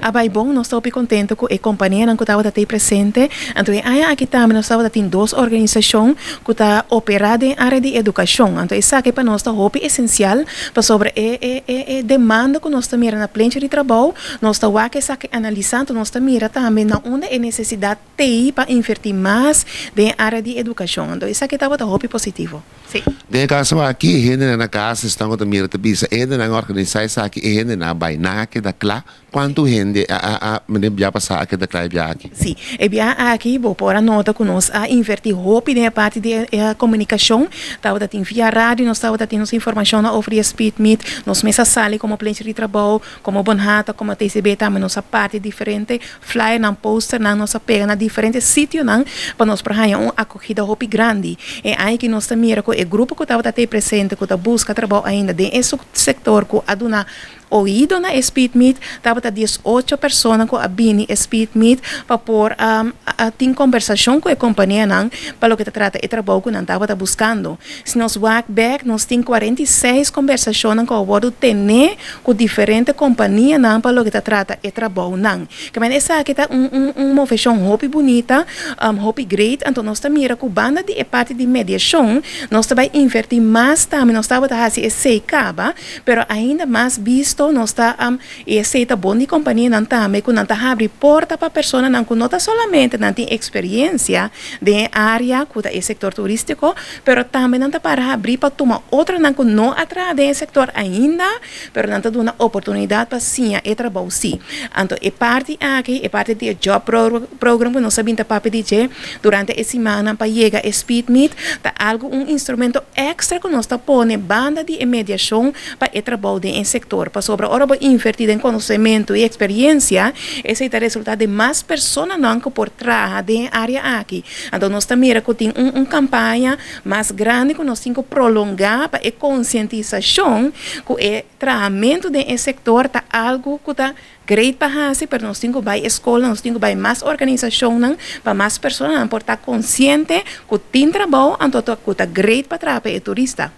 Abai bom, nós estamos contentes com a companhia que estava até presente. Então, aqui também nós estamos tendo duas organizações que estão operando em área de educação. Então, isso aqui para nós está essencial para sobre a demanda que nós estamos na plancha de trabalho. Nós estamos aqui analisando, nós estamos também na onde é necessidade para investir mais na área de educação. Então, isso aqui estava positivo. Sim. De caso aqui, ainda na casa estão com a mira de bisa, ainda na organização aqui, ainda na baina que da clá, quanto gente já passar aqui da clá aqui. Sim, e bem aqui vou pôr a nota que nós a invertir roupa na parte de comunicação, estava tendo via rádio, nós estava tendo informação na Ofria Speed Meet, nós mesa sali como plancha de trabalho, como Bonhata, como TCB, também nossa parte diferente, flyer, não poster, não nossa pega na diferentes sítios, não, para nós para uma acolhida roupa grande. E aí que nós também com o grupo que estava até presente, que busca trabalho ainda nesse setor, que aduna ouído na Speed Meet, estava 18 pessoas com a Bini Speed Meet para pôr ter conversação com a companhia para o que trata de trabalho que não estava buscando. Se nós walk back, nós temos 46 conversações com o bodo ter com diferentes companhias para o que trata de trabalho. Que mas essa aqui está uma versão hobby bonita, hobby great, então nós também mira com banda de parte de mediação, nós também invertir mais também, nós estava assim esse caba, pero ainda mais visto nós está aceita bom de companhia não também que não está abre porta para pessoa não que não está solamente não tem experiência de área que é setor turístico, pero também não está para abrir para tomar outra não que não atrás de setor ainda, pero não está dando uma oportunidade para sim e trabalho sim. Então é parte aqui é parte do job program que nós sabemos para pedir durante a semana para chegar a Speed Meet, tá algo instrumento extra que nós está pondo banda de mediação para o trabalho de setor para sobre hora invertir em conhecimento e experiência, esse é o resultado de mais pessoas não que por trás da área aqui. Então nós também temos uma campanha mais grande que nós temos que prolongar para a conscientização que o tratamento desse setor está algo que está great para fazer, mas nós temos que ir à escola, nós temos que ir mais organização para mais pessoas por estar consciente que tem trabalho, então que está great para trabalhar para o turista.